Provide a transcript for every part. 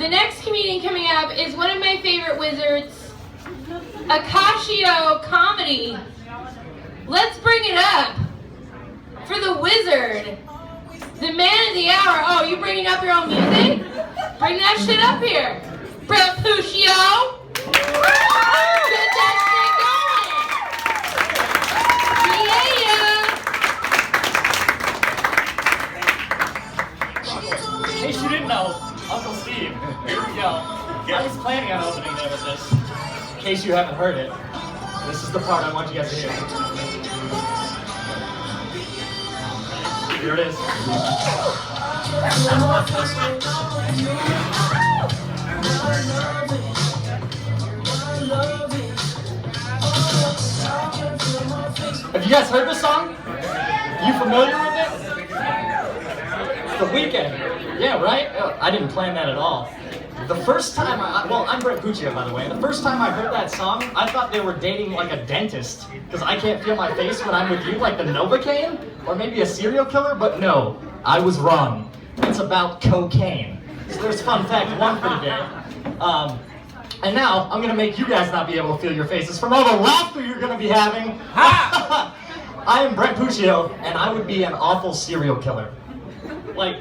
The next comedian coming up is one of my favorite wizards, Akashio Comedy. Let's bring it up for the wizard, the man of the hour. Oh, you bringing up your own music? Bring that shit up here. Brent Puccio. Get that shit going. In case you didn't know, Uncle Steve, I was planning on opening there with this. In case you haven't heard it, this is the part I want you guys to hear. Here it is. Have you guys heard this song? You familiar with it? It's The Weeknd. Yeah, right? I didn't plan that at all. The first time I'm Brent Puccio, by the way. The first time I heard that song, I thought they were dating like a dentist, because I can't feel my face when I'm with you, like the Novocaine, or maybe a serial killer, but no, I was wrong. It's about cocaine. So there's fun fact one for today. And now, I'm gonna make you guys not be able to feel your faces from all the laughter you're gonna be having. I am Brent Puccio, and I would be an awful serial killer. Like,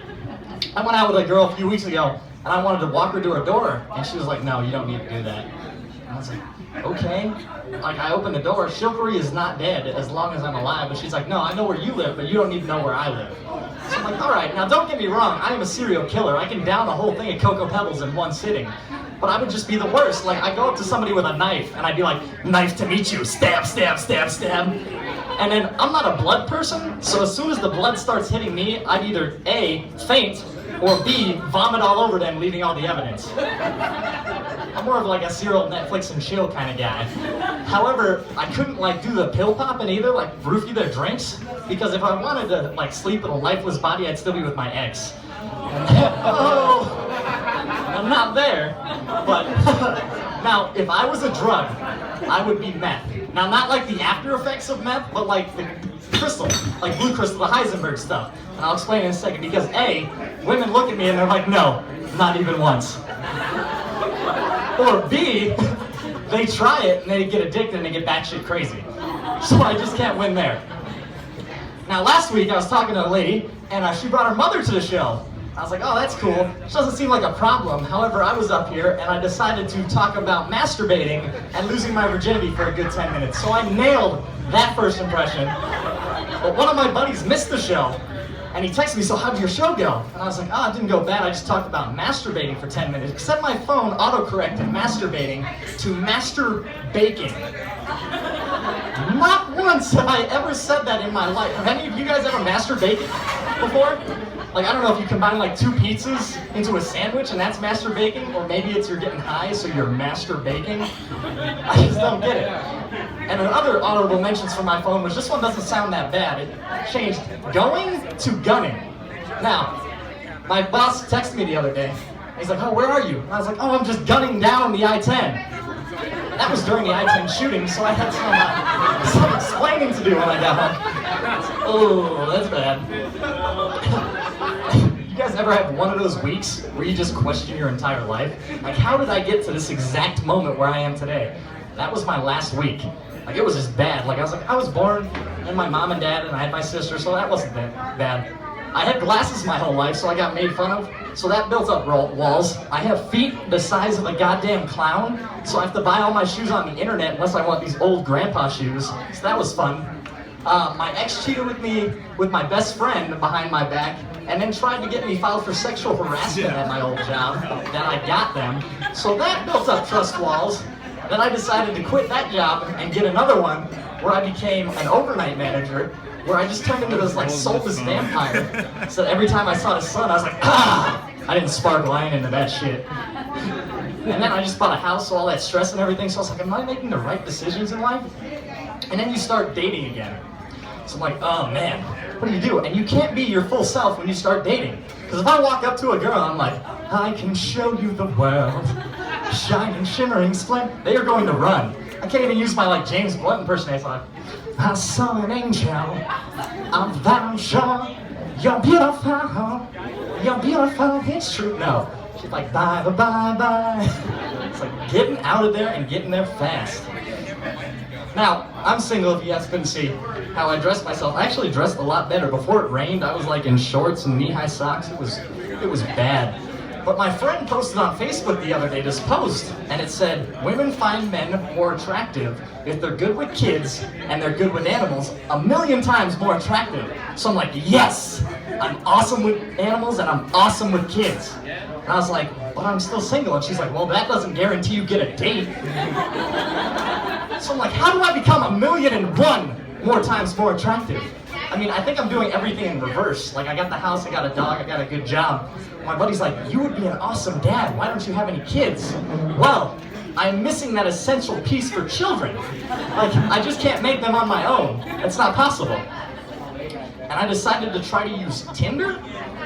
I went out with a girl a few weeks ago, and I wanted to walk her to her door, and she was like, no, you don't need to do that. And I was like, okay. Like, I opened the door, chivalry is not dead as long as I'm alive, but she's like, no, I know where you live, but you don't need to know where I live. So I'm like, all right, now don't get me wrong, I am a serial killer. I can down a whole thing of Cocoa Pebbles in one sitting. But I would just be the worst. Like, I go up to somebody with a knife, and I'd be like, nice to meet you, stab, stab, stab, stab. And then, I'm not a blood person, so as soon as the blood starts hitting me, I'd either A, faint, or B, vomit all over them, leaving all the evidence. I'm more of like a serial Netflix and chill kind of guy. However, I couldn't like do the pill popping either, like roofie their drinks, because if I wanted to like sleep in a lifeless body, I'd still be with my ex. Oh, I'm not there, but now if I was a drug, I would be meth. Now not like the after effects of meth, but like the crystal, like blue crystal, the Heisenberg stuff. And I'll explain in a second, because A, women look at me and they're like, no, not even once. Or B, they try it and they get addicted and they get batshit crazy. So I just can't win there. Now last week I was talking to a lady and she brought her mother to the show. I was like, oh, that's cool. She doesn't seem like a problem. However, I was up here and I decided to talk about masturbating and losing my virginity for a good 10 minutes. So I nailed that first impression. But one of my buddies missed the show. And he texted me, so how'd your show go? And I was like, oh, it didn't go bad. I just talked about masturbating for 10 minutes. Except my phone autocorrected masturbating to master baking. Not once have I ever said that in my life. Have any of you guys ever master baking before? Like, I don't know if you combine like 2 pizzas into a sandwich and that's master baking, or maybe it's you're getting high so you're master baking. I just don't get it. And another honorable mentions from my phone was, this one doesn't sound that bad. It changed going to gunning. Now, my boss texted me the other day. He's like, oh, where are you? And I was like, oh, I'm just gunning down the I-10. That was during the I-10 shooting, so I had some explaining to do when I got home. Oh, that's bad. You guys ever have one of those weeks where you just question your entire life? Like, how did I get to this exact moment where I am today? That was my last week. Like, it was just bad. Like, I was born in my mom and dad, and I had my sister, so that wasn't that bad. I had glasses my whole life, so I got made fun of, so that built up walls. I have feet the size of a goddamn clown, so I have to buy all my shoes on the internet unless I want these old grandpa shoes, so that was fun. My ex cheated with me with my best friend behind my back, and then tried to get me filed for sexual harassment at my old job. Then I got them, so that built up trust walls. Then I decided to quit that job and get another one where I became an overnight manager, where I just turned into this like soulless vampire. So every time I saw the sun, I was like, ah! I didn't spark line into that shit. And then I just bought a house, so all that stress and everything, so I was like, am I making the right decisions in life? And then you start dating again. So I'm like, oh man, what do? And you can't be your full self when you start dating. Because if I walk up to a girl, I'm like, I can show you the world. Shining, shimmering, splendid. They are going to run. I can't even use my like James Blunt impersonation. Like, I saw an angel. I'm that sure. You're beautiful. You're beautiful. It's true. No, She's like, bye, bye, bye, bye. It's like getting out of there and getting there fast. Now, I'm single, if you guys couldn't see how I dressed myself. I actually dressed a lot better. Before it rained, I was like in shorts and knee-high socks. It was bad. But my friend posted on Facebook the other day this post, and it said, women find men more attractive if they're good with kids and they're good with animals, 1,000,000 times more attractive. So I'm like, yes, I'm awesome with animals and I'm awesome with kids. And I was like, but I'm still single. And she's like, well, that doesn't guarantee you get a date. So I'm like, how do I become 1,000,001 more times more attractive? I mean, I think I'm doing everything in reverse. Like, I got the house, I got a dog, I got a good job. My buddy's like, you would be an awesome dad. Why don't you have any kids? Well, I'm missing that essential piece for children. Like, I just can't make them on my own. It's not possible. And I decided to try to use Tinder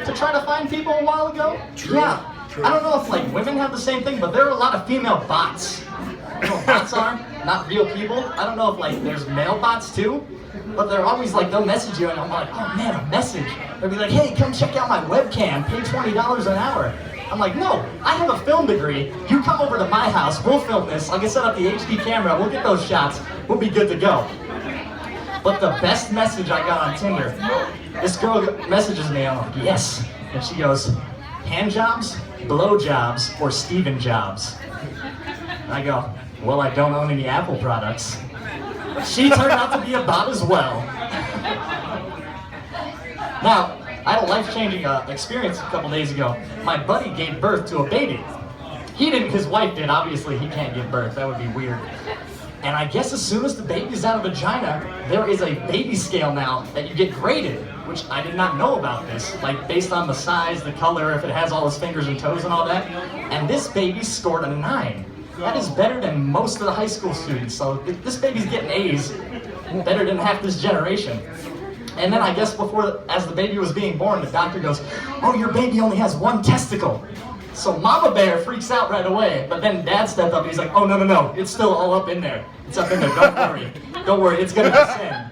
to try to find people a while ago. Yeah. I don't know if, like, women have the same thing, but there are a lot of female bots. You know what bots are? Not real people. I don't know if, like, there's male bots too. But they're always like, they'll message you and I'm like, oh man, a message. They'll be like, hey, come check out my webcam, pay $20 an hour. I'm like, no, I have a film degree. You come over to my house, we'll film this. I'll get set up the HD camera, we'll get those shots, we'll be good to go. But the best message I got on Tinder, this girl messages me, I'm like, yes. And she goes, hand jobs, blow jobs, or Steven Jobs. And I go, well, I don't own any Apple products. She turned out to be a bot as well. Now, I had a life-changing experience a couple days ago. My buddy gave birth to a baby. He didn't, his wife did. Obviously, he can't give birth. That would be weird. And I guess as soon as the baby's out of vagina, there is a baby scale now that you get graded, which I did not know about this. Like, based on the size, the color, if it has all his fingers and toes and all that. And this baby scored a 9. That is better than most of the high school students, so this baby's getting A's, better than half this generation. And then I guess as the baby was being born, the doctor goes, oh, your baby only has 1 testicle. So Mama Bear freaks out right away, but then Dad stepped up and he's like, oh, no, it's still all up in there. It's up in there, don't worry, it's gonna descend.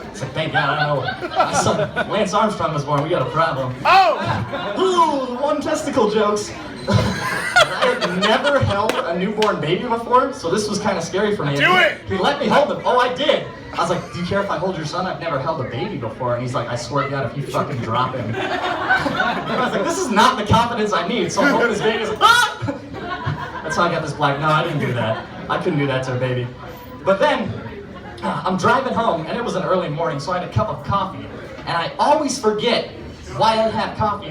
It's like, thank God, I don't know. My son, Lance Armstrong was born, we got a problem. Oh! Ooh, 1 testicle jokes. I had never held a newborn baby before, so this was kind of scary for me. Do it! He let me hold him. Oh, I did. I was like, do you care if I hold your son? I've never held a baby before. And he's like, I swear to God, if you fucking drop him. I was like, this is not the confidence I need. So I'm holding this baby. He's like, ah! That's how I got this black. No, I didn't do that. I couldn't do that to a baby. But then, I'm driving home, and it was an early morning, so I had a cup of coffee. And I always forget why I have coffee